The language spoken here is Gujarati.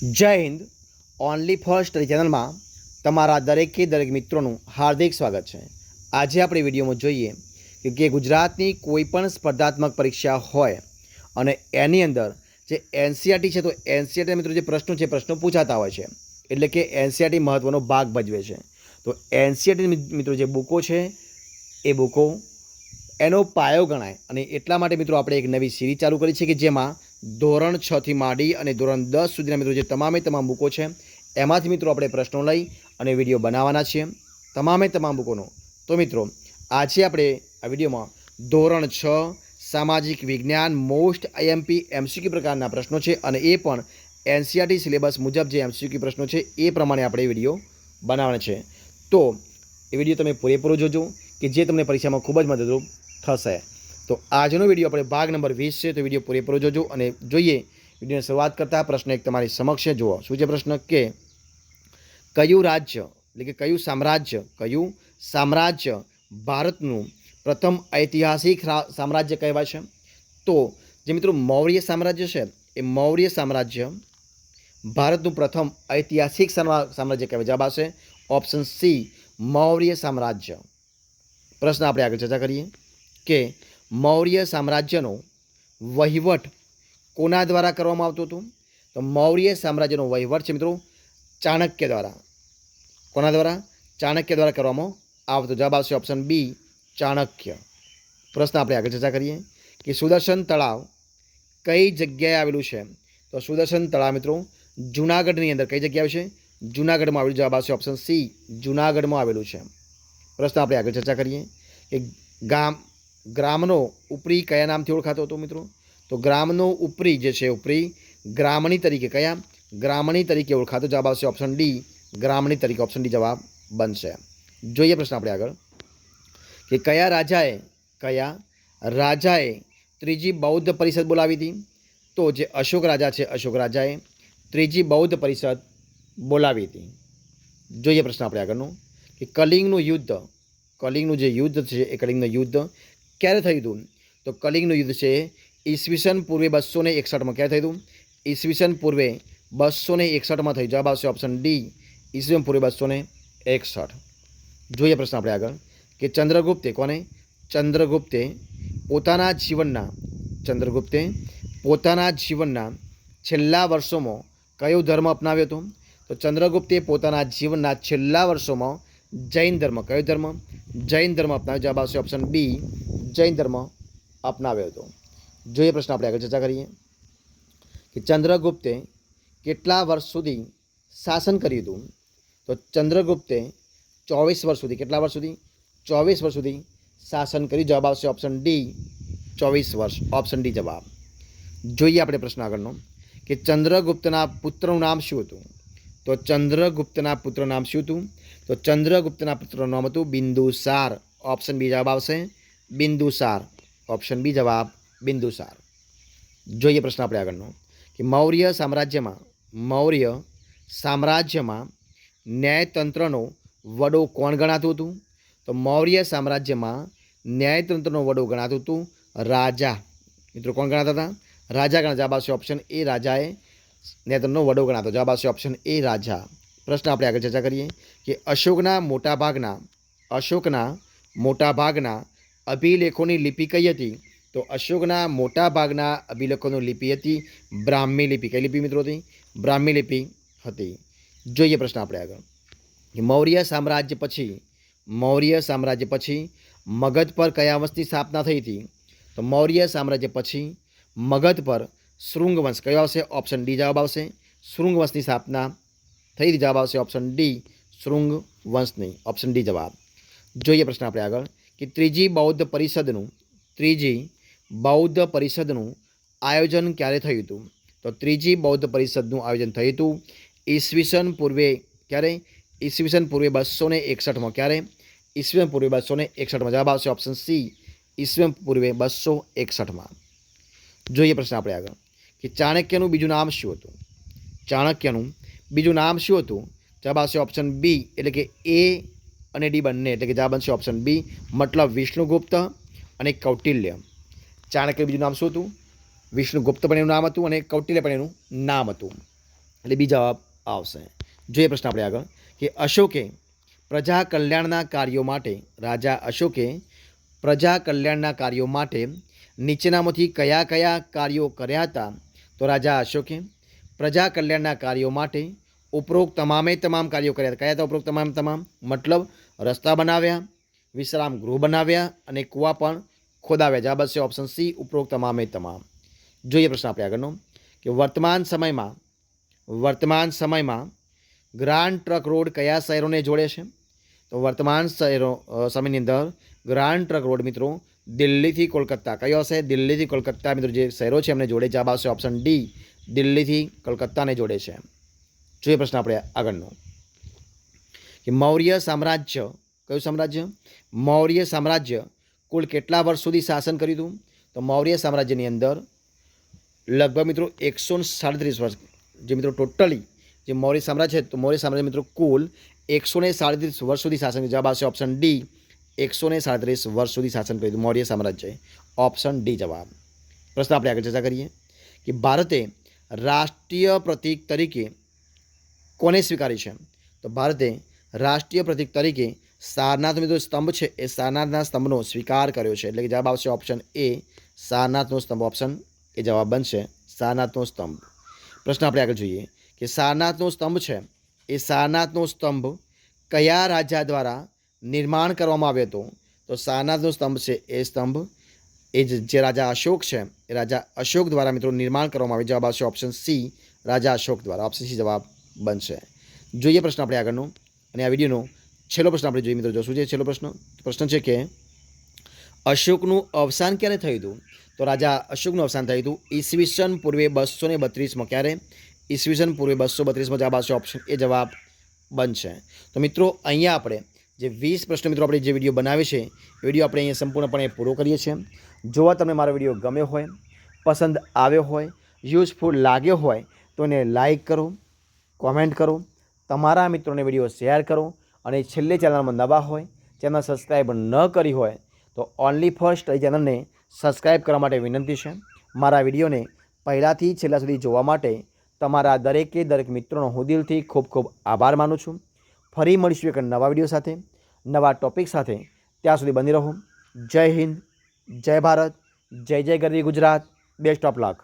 જય હિન્દ. ઓનલી ફોર સ્ટડી ચેનલમાં તમારા દરેક મિત્રોનું હાર્દિક સ્વાગત છે. આજે આપણે વિડીયોમાં જોઈએ કે ગુજરાતની કોઈ પણ સ્પર્ધાત્મક પરીક્ષા હોય અને એની અંદર જે એનસીઆરટી છે, તો એનસીઆરટી મિત્રો જે પ્રશ્નો પૂછાતા હોય છે, એટલે કે એનસીઆરટી મહત્ત્વનો ભાગ ભજવે છે. તો એનસીઆરટી મિત્રો જે બુકો છે એ બુકો એનો પાયો ગણાય, અને એટલા માટે મિત્રો આપણે એક નવી સિરીઝ ચાલુ કરી છે કે જેમાં ધોરણ 6 થી માંડી અને ધોરણ 10 સુધીના મિત્રો જે તમામ બુકો છે એમાંથી મિત્રો આપણે પ્રશ્નો લઈ અને વિડીયો બનાવવાના છીએ, તમામ બુકોનો. તો મિત્રો આજે આપણે આ વિડીયોમાં ધોરણ 6 સામાજિક વિજ્ઞાન મોસ્ટ આઈએમપી એમસીક્યુ પ્રકારના પ્રશ્નો છે, અને એ પણ એનસીઆરટી સિલેબસ મુજબ જે એમસીક્યુ પ્રશ્નો છે એ પ્રમાણે આપણે વિડીયો બનાવવાના છે. તો એ વિડીયો તમે પૂરેપૂરો જોજો કે જે તમને પરીક્ષામાં ખૂબ જ મદદરૂપ થશે. તો આજનો વિડીયો આપણે ભાગ નંબર 20 છે, તો વિડીયો પૂરેપૂરો જોજો અને જોઈએ. વિડીયોની શરૂઆત કરતાં પ્રશ્ન એક તમારી સમક્ષ જુઓ. શું છે પ્રશ્ન? કે કયું રાજ્ય એટલે કે કયું સામ્રાજ્ય ભારતનું પ્રથમ ઐતિહાસિક સામ્રાજ્ય કહેવાય છે? તો જે મિત્રો મૌર્ય સામ્રાજ્ય છે, એ મૌર્ય સામ્રાજ્ય ભારતનું પ્રથમ ઐતિહાસિક સામ્રાજ્ય કહેવાય. જવાબ આવશે ઓપ્શન સી, મૌર્ય સામ્રાજ્ય. પ્રશ્ન આપણે આગળ ચર્ચા કરીએ કે મૌર્ય સામ્રાજ્યનો વહીવટ કોના દ્વારા કરવામાં આવતો હતો? તો મૌર્ય સામ્રાજ્યનો વહીવટ છે મિત્રો ચાણક્ય દ્વારા. કોના દ્વારા? ચાણક્ય દ્વારા કરવામાં આવતો. જવાબ આવશે ઓપ્શન બી, ચાણક્ય. પ્રશ્ન આપણે આગળ ચર્ચા કરીએ કે સુદર્શન તળાવ કઈ જગ્યાએ આવેલું છે? તો સુદર્શન તળાવ મિત્રો જૂનાગઢની અંદર કઈ જગ્યાએ છે? જૂનાગઢમાં આવેલું. જવાબ આવશે ઓપ્શન સી, જૂનાગઢમાં આવેલું છે. પ્રશ્ન આપણે આગળ ચર્ચા કરીએ કે ગ્રામનો ઉપરી કયા નામથી ઓળખાતો હતો મિત્રો? તો ગ્રામનો ઉપરી જે છે, ઉપરી ગ્રામણી તરીકે કયા? ગ્રામણી તરીકે ઓળખાતો. જવાબ આવશે ઓપ્શન ડી, ગ્રામણી તરીકે. ઓપ્શન ડી જવાબ બનશે. જોઈએ પ્રશ્ન આપણે આગળ કે કયા રાજાએ ત્રીજી બૌદ્ધ પરિષદ બોલાવી હતી? તો જે અશોક રાજા છે, અશોક રાજાએ ત્રીજી બૌદ્ધ પરિષદ બોલાવી હતી. જોઈએ પ્રશ્ન આપણે આગળનો કે કલિંગનું જે યુદ્ધ છે, એ કલિંગનું યુદ્ધ ક્યારે થયું હતું? તો કલિંગનું યુદ્ધ છે ઈસવીસન પૂર્વે 261માં. ક્યારે થયું હતું? ઈસવીસન પૂર્વે 261માં થયું. જવાબ આવશે ઓપ્શન ડી, ઈસવીસન પૂર્વે 261. જોઈએ પ્રશ્ન આપણે આગળ કે ચંદ્રગુપ્તે પોતાના જીવનના છેલ્લા વર્ષોમાં કયો ધર્મ અપનાવ્યો હતો? તો ચંદ્રગુપ્તે પોતાના જીવનના છેલ્લા વર્ષોમાં જૈન ધર્મ. કયો ધર્મ? જૈન ધર્મ અપનાવ્યો. જવાબ આવશે ઓપ્શન બી, જૈન ધર્મ અપનાવ્યો હતો. જોઈએ પ્રશ્ન આપણે આગળ ચર્ચા કરીએ કે ચંદ્રગુપ્તે કેટલા વર્ષ સુધી શાસન કર્યું હતું? તો ચંદ્રગુપ્તે 24 વર્ષ સુધી. કેટલા વર્ષ સુધી? 24 વર્ષ સુધી શાસન કર્યું. જવાબ આવશે ઓપ્શન ડી, 24 વર્ષ. ઓપ્શન ડી જવાબ. જોઈએ આપણે પ્રશ્ન આગળનો કે ચંદ્રગુપ્તના પુત્રનું નામ શું હતું? તો ચંદ્રગુપ્તના પુત્રનું નામ શું હતું? તો ચંદ્રગુપ્તના પુત્રનું નામ હતું બિંદુસાર. ઓપ્શન બી જવાબ આવશે, બિંદુસાર. ઓપ્શન બી જવાબ, બિંદુસાર. જોઈએ પ્રશ્ન આપણે આગળનો કે મૌર્ય સામ્રાજ્યમાં ન્યાયતંત્રનો વડો કોણ ગણાતું હતું? તો મૌર્ય સામ્રાજ્યમાં ન્યાયતંત્રનો વડો ગણાતું હતું રાજા. મિત્રો કોણ ગણાતા હતા? રાજા ગણાતા. જવાબ આવશે ઓપ્શન એ, રાજાએ ન્યાયતંત્રનો વડો ગણાતો. જવાબ આવશે ઓપ્શન એ, રાજા. પ્રશ્ન આપણે આગળ ચર્ચા કરીએ કે અશોકના મોટાભાગના અભિલેખોની લિપિ કઈ હતી? તો અશોકના મોટાભાગના અભિલેખોની લિપિ હતી બ્રાહ્મી લિપિ. કઈ લિપિ મિત્રો હતી? બ્રાહ્મી લિપિ હતી. જોઈએ પ્રશ્ન આપણે આગળ કે મૌર્ય સામ્રાજ્ય પછી મગધ પર કયા વંશની સ્થાપના થઈ હતી? તો મૌર્ય સામ્રાજ્ય પછી મગધ પર શૃંગ વંશ. કયો આવશે? ઓપ્શન ડી જવાબ આવશે, શૃંગ વંશની સ્થાપના થઈ હતી. જવાબ આવશે ઓપ્શન ડી, શૃંગ વંશની. ઓપ્શન ડી જવાબ. જોઈએ પ્રશ્ન આપણે આગળ કે ત્રીજી બૌદ્ધ પરિષદનું આયોજન ક્યારે થયું હતું? તો ત્રીજી બૌદ્ધ પરિષદનું આયોજન થયું હતું ઈસવીસન પૂર્વે. ક્યારે? ઈસવીસન પૂર્વે 261માં. ક્યારે? ઈસવીસન પૂર્વે 261માં. જવાબ આવશે ઓપ્શન સી, ઈસવીસન પૂર્વે 261માં. જોઈએ પ્રશ્ન આપણે આગળ કે ચાણક્યનું બીજું નામ શું હતું? જવાબ આવશે ઓપ્શન બી, એટલે કે એ અને ડી બંને, એટલે કે જવાબ બનશે ઓપ્શન બી, મતલબ વિષ્ણુગુપ્ત અને કૌટિલ્ય. ચાણક્ય બીજું નામ શું હતું? વિષ્ણુગુપ્ત પણ એનું નામ હતું અને કૌટિલ્ય પણ એનું નામ હતું. એટલે બી જવાબ આવશે. જોઈએ પ્રશ્ન આપણે આગળ કે અશોકે પ્રજા કલ્યાણના કાર્યો માટે રાજા અશોકે પ્રજા કલ્યાણના કાર્યો માટે નીચેનામાંથી કયા કયા કાર્યો કર્યા હતા? તો રાજા અશોકે પ્રજા કલ્યાણના કાર્યો માટે ઉપરોક્ત તમામે તમામ કાર્યો કર્યા હતા. કયા હતા ઉપરોક્ત તમામ તમામ? મતલબ રસ્તા બનાવ્યા, વિશ્રામ ગૃહ બનાવ્યા અને કૂવા પણ ખોદાવ્યા. જવાબ હશે ઓપ્શન સી, ઉપરોક્ત તમામે તમામ. જોઈએ પ્રશ્ન આપણે આગળનો કે વર્તમાન સમયમાં ગ્રાન્ડ ટ્રક રોડ કયા શહેરોને જોડે છે? તો વર્તમાન સમયની અંદર ગ્રાન્ડ ટ્રક રોડ મિત્રો દિલ્હીથી કોલકાતા, કયો હશે? દિલ્હીથી કોલકાતા મિત્રો જે શહેરો છે એમને જોડે. જવાબ આવશે ઓપ્શન ડી, દિલ્હીથી કોલકાતાને જોડે છે. જોઈએ પ્રશ્ન આપણે આગળનો કે મૌર્ય સામ્રાજ્ય, કયું સામ્રાજ્ય? મૌર્ય સામ્રાજ્ય કુલ કેટલા વર્ષ સુધી શાસન કર્યું હતું? તો મૌર્ય સામ્રાજ્યની અંદર લગભગ મિત્રો 137 વર્ષ, જે મિત્રો ટોટલી જે મૌર્ય સામ્રાજ્ય છે, તો મૌર્ય સામ્રાજ્ય મિત્રો કુલ 137 વર્ષ સુધી શાસન. જવાબ આવશે ઓપ્શન ડી, 137 વર્ષ સુધી શાસન કર્યું મૌર્ય સામ્રાજ્ય. ઓપ્શન ડી જવાબ. પ્રશ્ન આપણે આગળ ચર્ચા કરીએ કે ભારતે રાષ્ટ્રીય પ્રતીક તરીકે કોને સ્વીકારી છે? તો ભારતે રાષ્ટ્રીય પ્રતીક તરીકે સારનાથ મિત્રો સ્તંભ છે એ સારનાથના સ્તંભનો સ્વીકાર કર્યો છે. એટલે કે જવાબ આવશે ઓપ્શન એ, સારનાથનો સ્તંભ. ઓપ્શન એ જવાબ બનશે, સારનાથનો સ્તંભ. પ્રશ્ન આપણે આગળ જોઈએ કે સારનાથનો સ્તંભ છે એ સારનાથનો સ્તંભ કયા રાજા દ્વારા નિર્માણ કરવામાં આવ્યો હતો? તો સારનાથનો સ્તંભ છે એ સ્તંભ એ જે રાજા અશોક છે એ રાજા અશોક દ્વારા મિત્રો નિર્માણ કરવામાં આવ્યું. જવાબ આવશે ઓપ્શન સી, રાજા અશોક દ્વારા. ઓપ્શન સી જવાબ બનશે. જોઈએ પ્રશ્ન આપણે આગળનો અને આ વિડીયોનો છેલ્લો પ્રશ્ન આપણે જોઈએ મિત્રો. જો શું છે છેલ્લો પ્રશ્ન છે કે અશોકનું અવસાન ક્યારે થયું હતું? તો રાજા અશોકનું અવસાન થયું હતું ઈસવીસન પૂર્વે 232માં. ક્યારે? ઈસવીસન પૂર્વે 232માં. જવાબ આવશે ઓપ્શન એ જવાબ બનશે. તો મિત્રો અહીંયા આપણે જે 20 પ્રશ્નો મિત્રો આપણે જે વિડીયો બનાવે છે એ વિડીયો આપણે અહીંયા સંપૂર્ણપણે પૂરો કરીએ છીએ. જો તમને મારો વિડીયો ગમ્યો હોય, પસંદ આવ્યો હોય, યુઝફુલ લાગ્યો હોય તો એને લાઈક કરો, કોમેન્ટ કરો, તમારા મિત્રોને વિડીયો શેર કરો અને છેલ્લે ચેનલમાં નવા હોય, ચેનલ સબસ્ક્રાઈબ ન કરી હોય તો ઓનલી ફર્સ્ટ એ ચેનલને સબસ્ક્રાઈબ કરવા માટે વિનંતી છે. મારા વિડીયોને પહેલાંથી છેલ્લા સુધી જોવા માટે તમારા દરેક મિત્રોનો હું દિલથી ખૂબ ખૂબ આભાર માનું છું. ફરી મળીશું એક નવા વિડીયો સાથે, નવા ટોપિક સાથે. ત્યાં સુધી બની રહો. જય હિન્દ, જય ભારત, જય જય ગરવી ગુજરાત. Best of luck.